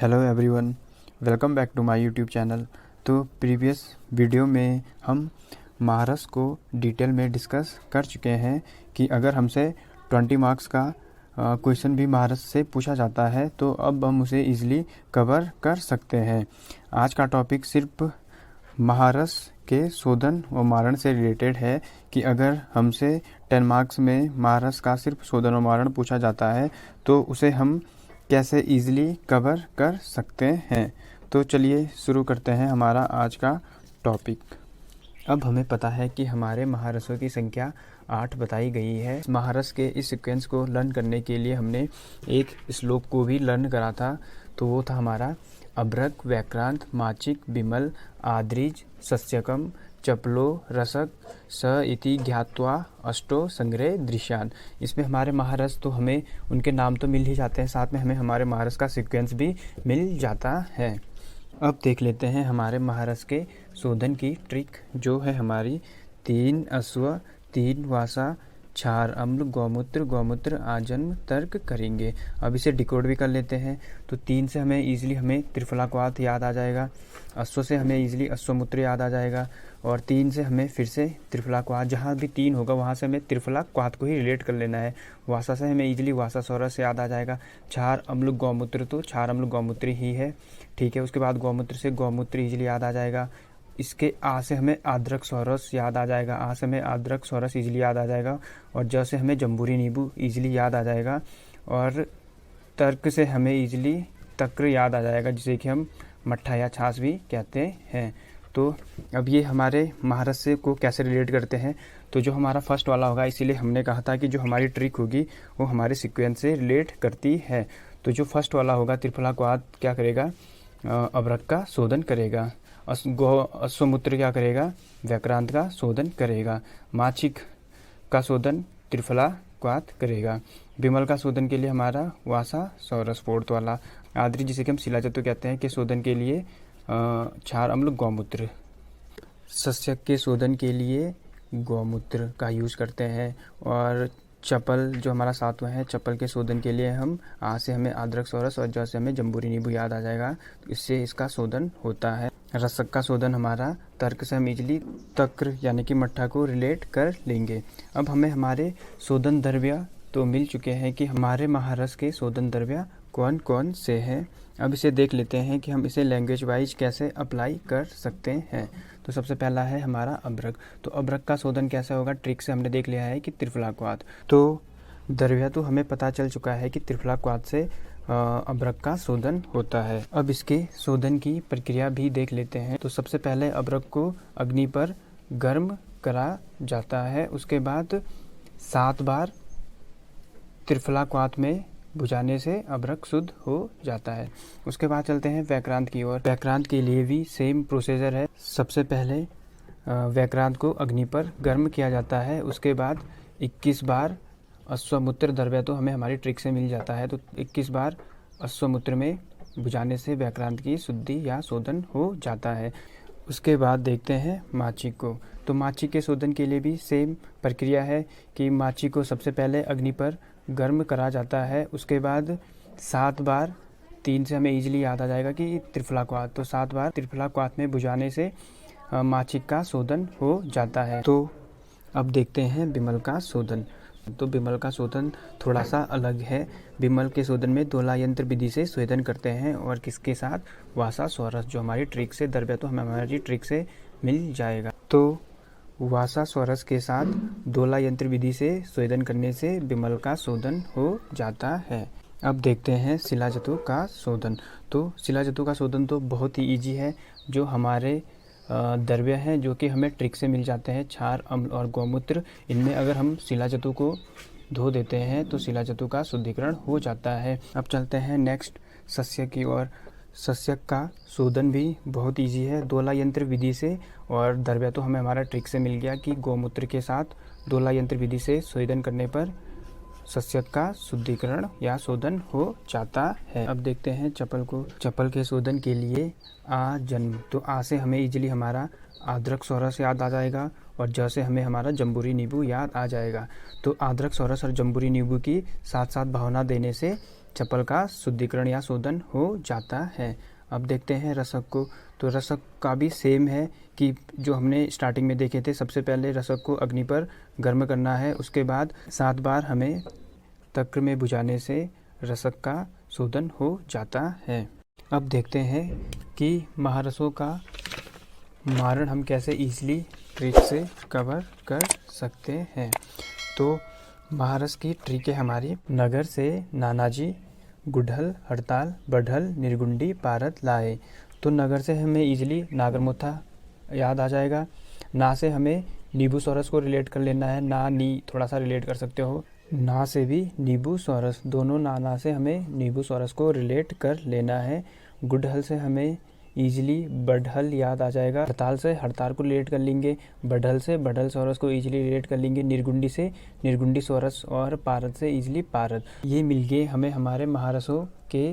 Hello everyone, welcome back to my YouTube channel. तो previous video में हम महारस को डिटेल में डिस्कस कर चुके हैं कि अगर हमसे 20 मार्क्स का क्वेश्चन भी महारस से पूछा जाता है तो अब हम उसे इजीली कवर कर सकते हैं। आज का टॉपिक सिर्फ महारस के शोधन व मारण से रिलेटेड है कि अगर हमसे 10 मार्क्स में महारस का सिर्फ शोधन व मारण पूछा जाता है तो उसे हम कैसे इजीली कवर कर सकते हैं। तो चलिए शुरू करते हैं हमारा आज का टॉपिक। अब हमें पता है कि हमारे महारसों की संख्या 8 बताई गई है। महारस के इस सीक्वेंस को लर्न करने के लिए हमने एक श्लोक को भी लर्न करा था, तो वो था हमारा अभ्रक व्याक्रांत माचिक बिमल आद्रिज सस्यकम चपलो रसक स इति ज्ञात्वा अष्टो संग्रह दृश्यान। इसमें हमारे महारस तो हमें उनके नाम तो मिल ही जाते हैं, साथ में हमें हमारे महारस का सीक्वेंस भी मिल जाता है। अब देख लेते हैं हमारे महारस के शोधन की ट्रिक, जो है हमारी 3 अश्व 3 वासा 4 अम्ल गौमूत्र आजन्म तर्क करेंगे। अब इसे डिकोड भी कर लेते हैं। तो 3 से हमें इजीली त्रिफलाक्वाथ याद आ जाएगा, अश्व से हमें इजीली अश्वमूत्र याद आ जाएगा, और 3 से हमें फिर से त्रिफलाक्वाथ, जहाँ भी 3 होगा वहाँ से हमें त्रिफलाक्वाथ को ही रिलेट कर लेना है। वासा से हमें इजीली वासासौरस याद आ जाएगा। 4 अम्ल गौमूत्र, तो 4 अम्ल गौमूत्र ही है, ठीक है। उसके बाद गौमूत्र से गौमूत्र इजीली याद आ जाएगा। इसके आ से हमें आद्रक सौरस याद आ जाएगा, आ से हमें आद्रक सौरस इजीली याद आ जाएगा, और ज से हमें जम्बूरी नींबू इजीली याद आ जाएगा, और तर्क से हमें इजीली तक्र याद आ जाएगा, जिसे कि हम मट्ठा या छाछ भी कहते हैं। तो अब ये हमारे महारस से को कैसे रिलेट करते हैं, तो जो हमारा फर्स्ट वाला होगा, इसीलिए हमने कहा था कि जो हमारी ट्रिक होगी वो हमारे सीक्वेंस से रिलेट करती है। तो जो फर्स्ट वाला होगा त्रिफलाक्वाथ क्या करेगा, अभ्रक का शोधन करेगा। अश्वमूत्र क्या करेगा, व्याक्रांत का शोधन करेगा। माचिक का शोधन त्रिफलाक्वाथ करेगा। बिमल का शोधन के लिए हमारा वासा सौरस फोर्थ वाला। आद्री, जिसे कि हम शिलाजतु कहते हैं, के शोधन के लिए 4 अम्ल गौमूत्र। सस्यक के शोधन के लिए गौमूत्र का यूज करते हैं। और चपल जो हमारा सातवां है, चपल के शोधन के लिए हम आ से हमें आद्रक सौरस और ज से हमें जम्बूरी नींबू याद आ जाएगा, तो इससे इसका शोधन होता है। रसक का शोधन हमारा तर्क से हम इजली तक्र यानी कि मट्ठा को रिलेट कर लेंगे। अब हमें हमारे शोधन द्रव्य तो मिल चुके हैं कि हमारे महारस के शोधन द्रव्य कौन कौन से हैं। अब इसे देख लेते हैं कि हम इसे लैंग्वेज वाइज कैसे अप्लाई कर सकते हैं। तो सबसे पहला है हमारा अभ्रक। तो अभ्रक का शोधन कैसे होगा, ट्रिक से हमने देख लिया है कि त्रिफलाक्वाथ। तो द्रव्य तो हमें पता चल चुका है कि त्रिफलाक्वाथ से अभ्रक का शोधन होता है। अब इसके शोधन की प्रक्रिया भी देख लेते हैं। तो सबसे पहले अभ्रक को अग्नि पर गर्म करा जाता है, उसके बाद 7 बार त्रिफलाक्वाथ में बुझाने से अभ्रक शुद्ध हो जाता है। उसके बाद चलते हैं व्याक्रांत की ओर। व्याक्रांत के लिए भी सेम प्रोसीजर है। सबसे पहले व्याक्रांत को अग्नि पर गर्म किया जाता है, उसके बाद 21 बार अश्वमूत्र द्रव्य तो हमें हमारी ट्रिक से मिल जाता है, तो 21 बार अश्वमूत्र में बुझाने से व्याक्रांत की शुद्धि या शोधन हो जाता है। उसके बाद देखते हैं माचिक को। तो माचिक के शोधन के लिए भी सेम प्रक्रिया है कि माचिक को सबसे पहले अग्नि पर गर्म करा जाता है, उसके बाद 7 बार, 3 से हमें इजीली याद आ जाएगा कि त्रिफलाक्वाथ, तो 7 बार त्रिफलाक्वाथ में बुझाने से माचिक का शोधन हो जाता है। तो अब देखते हैं बिमल का शोधन। तो बिमल का शोधन थोड़ा सा अलग है। बिमल के शोधन में दोला यंत्र विधि से शोधन करते हैं, और किसके साथ, वासा सौरस, जो हमारी ट्रिक से द्रव्य तो हमें हमारी ट्रिक से मिल जाएगा। तो वासा सौरस के साथ दोला यंत्र विधि से शोधन करने से बिमल का शोधन हो जाता है। अब देखते हैं शिलाजतु का शोधन। तो शिलाजतु का शोधन तो बहुत ही इजी है। जो हमारे द्रव्य हैं जो कि हमें ट्रिक से मिल जाते हैं, क्षार अम्ल और गौमूत्र, इनमें अगर हम शिलाजतु को धो देते हैं तो शिलाजतु का शुद्धिकरण हो जाता है। अब चलते हैं नेक्स्ट सस्यक की ओर। सस्यक का शोधन भी बहुत इजी है दोला यंत्र विधि से, और द्रव्य तो हमें हमारा ट्रिक से मिल गया कि गौमूत्र के साथ दोला यंत्र विधि से शोधन करने पर सस्यक का शुद्धिकरण या शोधन हो जाता है। अब देखते हैं चपल को। चपल के शोधन के लिए आ जन्म, तो आ से हमें इजीली हमारा आद्रक सौरस याद आ जाएगा, और ज से हमें हमारा जम्बूरी नींबू याद आ जाएगा। तो आद्रक सौरस और जम्बूरी नींबू की साथ साथ भावना देने से चपल का शुद्धिकरण या शोधन हो जाता है। अब देखते हैं रसक को। तो रसक का भी सेम है कि जो हमने स्टार्टिंग में देखे थे, सबसे पहले रसक को अग्नि पर गर्म करना है, उसके बाद 7 बार हमें तक्र में बुझाने से रसक का शोधन हो जाता है। अब देखते हैं कि महारसों का मारण हम कैसे इजीली ट्रिक से कवर कर सकते हैं। तो महारस की ट्रिक है हमारी, नगर से नानाजी गुड़हल हड़ताल बढ़ल निर्गुंडी पारत लाए। तो नगर से हमें इजीली नागरमोथा याद आ जाएगा। ना से हमें नींबू सौरस को रिलेट कर लेना है, ना नी थोड़ा सा रिलेट कर सकते हो, ना से भी नींबू सौरस, दोनों ना से हमें नींबू सौरस को रिलेट कर लेना है। गुड़हल से हमें इजीली बढ़ल याद आ जाएगा। हड़ताल से हड़ताल को रिलेट कर लेंगे, बढ़ल से बढ़ल सौरस को इजीली रिलेट कर लेंगे, निर्गुंडी से निर्गुंडी सौरस और पारत से इजीली पारत। ये मिल गए हमें हमारे महारसों के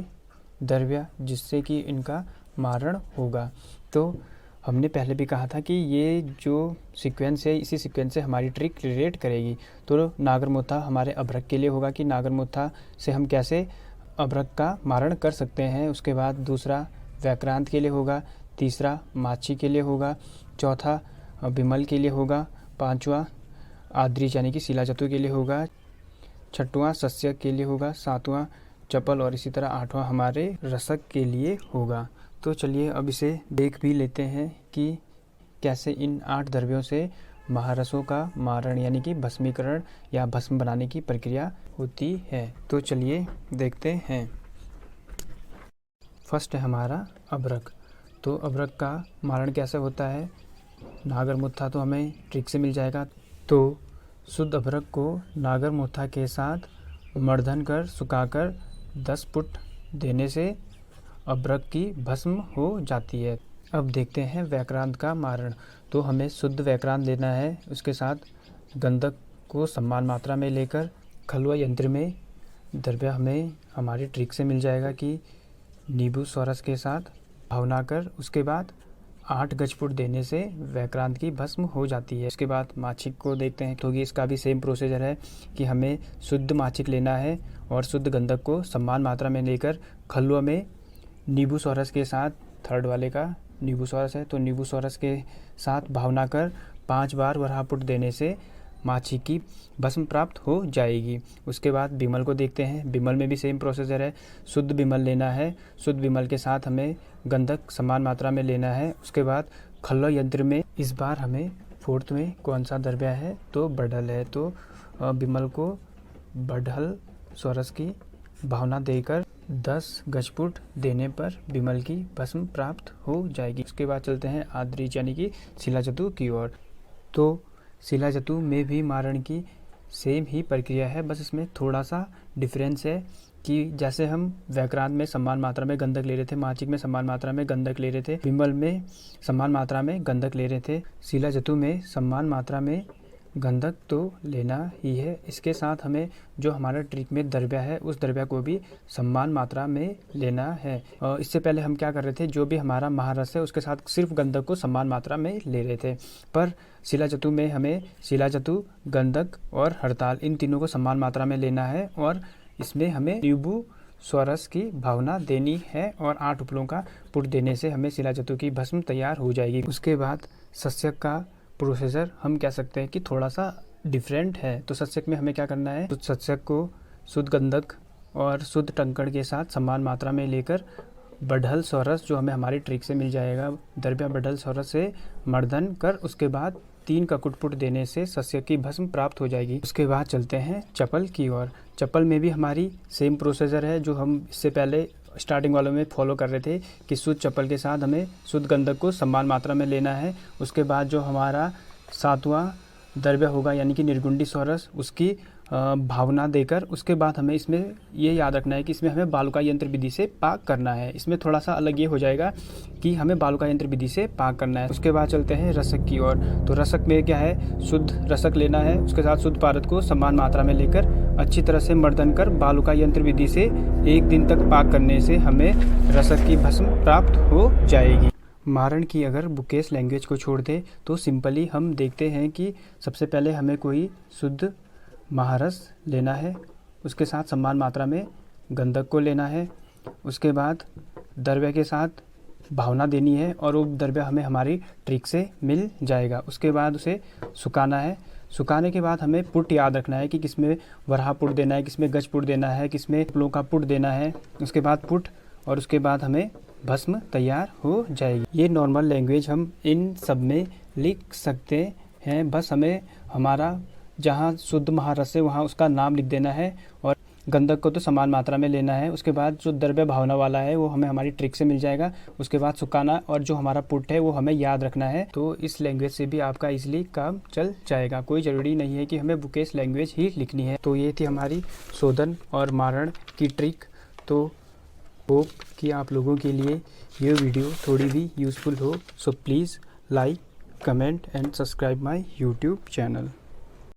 द्रव्य जिससे कि इनका मारण होगा। तो हमने पहले भी कहा था कि ये जो सीक्वेंस है, इसी सीक्वेंस से हमारी ट्रिक रिलेट करेगी। तो नागरमोथा हमारे अभ्रक के लिए होगा कि नागरमोथा से हम कैसे अभ्रक का मारण कर सकते हैं। उसके बाद दूसरा व्याक्रांत के लिए होगा, तीसरा माछी के लिए होगा, चौथा विमल के लिए होगा, पांचवा आद्रीज यानी कि शिलाजतु के लिए होगा, छठवां सस्यक के लिए होगा, सातवां चपल और इसी तरह आठवां हमारे रसक के लिए होगा। तो चलिए अब इसे देख भी लेते हैं कि कैसे इन 8 द्रव्यों से महारसों का मारण यानी कि भस्मीकरण या भस्म बनाने की प्रक्रिया होती है। तो चलिए देखते हैं। फर्स्ट है हमारा अभ्रक। तो अभ्रक का मारण कैसे होता है? नागरमोथा तो हमें ट्रिक से मिल जाएगा। तो शुद्ध अभ्रक को नागरमोथा के साथ मर्दन कर सुखाकर 10 फुट देने से अभ्रक की भस्म हो जाती है। अब देखते हैं व्याक्रांत का मारण। तो हमें शुद्ध व्याक्रांत लेना है, उसके साथ गंधक को समान मात्रा में लेकर खलुआ यंत्र में द्रव्य हमें हमारी ट्रिक से मिल जाएगा कि नींबू सौरस के साथ भावना कर उसके बाद 8 गजपुट देने से व्याक्रांत की भस्म हो जाती है। उसके बाद माछिक को देखते हैं। तो इसका भी सेम प्रोसीजर है कि हमें शुद्ध माछिक लेना है और शुद्ध गंधक को समान मात्रा में लेकर खलुआ में नींबू सौरस के साथ, थर्ड वाले का नींबू सौरस है, तो नींबू सौरस के साथ भावना कर 5 बार वराहपुट देने से माछी की भस्म प्राप्त हो जाएगी। उसके बाद बिमल को देखते हैं। बिमल में भी सेम प्रोसीजर है, शुद्ध बिमल लेना है, शुद्ध बिमल के साथ हमें गंधक समान मात्रा में लेना है। उसके बाद खल्लो यंत्र में इस बार हमें फोर्थ में कौन सा द्रव्य है? तो बढ़ल है। तो बिमल को बढ़ल सौरस की भावना देकर 10 गजपुट देने पर बिमल की भस्म प्राप्त हो जाएगी। उसके बाद चलते हैं आद्रीज यानी कि शिलाजतु की ओर। तो शिलाजतु में भी मारण की सेम ही प्रक्रिया है, बस इसमें थोड़ा सा डिफरेंस है कि जैसे हम व्याक्रांत में समान मात्रा में गंधक ले रहे थे, माचिक में समान मात्रा में गंधक ले रहे थे, विमल में समान मात्रा में गंधक ले रहे थे, शिलाजतु में समान मात्रा में गंधक तो लेना ही है। इसके साथ हमें जो हमारा ट्रिक में द्रव्य है उस द्रव्य को भी समान मात्रा में लेना है। इससे पहले हम क्या कर रहे थे, जो भी हमारा महारस है उसके साथ सिर्फ गंधक को समान मात्रा में ले रहे थे, पर शिलाजतु में हमें शिलाजतु, गंधक और हड़ताल इन तीनों को समान मात्रा में लेना है और इसमें हमें नींबू सौरस की भावना देनी है और 8 उपलों का पुट देने से हमें शिलाजतु की भस्म तैयार हो जाएगी। उसके बाद सस्यक का प्रोसीजर हम कह सकते हैं कि थोड़ा सा डिफरेंट है। तो सस्यक में हमें क्या करना है, तो सस्यक को शुद्ध गंधक और शुद्ध टंकण के साथ समान मात्रा में लेकर बढ़ल सौरस जो हमें हमारी ट्रिक से मिल जाएगा, द्रव्य बढ़ल सौरस से मर्दन कर उसके बाद 3 ककुटपुट देने से सस्यक की भस्म प्राप्त हो जाएगी। उसके बाद चलते हैं चपल की ओर। चपल में भी हमारी सेम प्रोसीजर है जो हम इससे पहले स्टार्टिंग वालों में फॉलो कर रहे थे कि शुद्ध चपल के साथ हमें शुद्ध गंधक को समान मात्रा में लेना है। उसके बाद जो हमारा 7वां द्रव्य होगा यानी कि निर्गुंडी सौरस, उसकी भावना देकर उसके बाद हमें इसमें ये याद रखना है कि इसमें हमें बालुका यंत्र विधि से पाक करना है। इसमें थोड़ा सा अलग ये हो जाएगा कि हमें बालुका यंत्र विधि से पाक करना है। उसके बाद चलते हैं रसक की ओर। तो रसक में क्या है, शुद्ध रसक लेना है, उसके साथ शुद्ध पारद को समान मात्रा में लेकर अच्छी तरह से मर्दन कर बालुका यंत्र विधि से 1 दिन तक पाक करने से हमें रसक की भस्म प्राप्त हो जाएगी। मारण की अगर बुकेश लैंग्वेज को छोड़ दे तो सिंपली हम देखते हैं कि सबसे पहले हमें कोई शुद्ध महारस लेना है, उसके साथ समान मात्रा में गंधक को लेना है, उसके बाद द्रव्य के साथ भावना देनी है और वो द्रव्य हमें हमारी ट्रिक से मिल जाएगा। उसके बाद उसे सुखाना है। सुखाने के बाद हमें पुट याद रखना है कि किसमें वराह पुट देना है, किसमें गज पुट देना है, किसमें फूलों का पुट देना है। उसके बाद पुट और उसके बाद हमें भस्म तैयार हो जाएगी। ये नॉर्मल लैंग्वेज हम इन सब में लिख सकते हैं। बस हमें हमारा जहाँ शुद्ध महारस है वहाँ उसका नाम लिख देना है और गंधक को तो समान मात्रा में लेना है। उसके बाद जो द्रव्य भावना वाला है वो हमें हमारी ट्रिक से मिल जाएगा। उसके बाद सुखाना और जो हमारा पुट है वो हमें याद रखना है। तो इस लैंग्वेज से भी आपका इजीली काम चल जाएगा। कोई ज़रूरी नहीं है कि हमें बुकेश लैंग्वेज ही लिखनी है। तो ये थी हमारी शोधन और मारण की ट्रिक। तो होप कि आप लोगों के लिए ये वीडियो थोड़ी भी यूज़फुल हो। So please like, comment and subscribe my YouTube channel.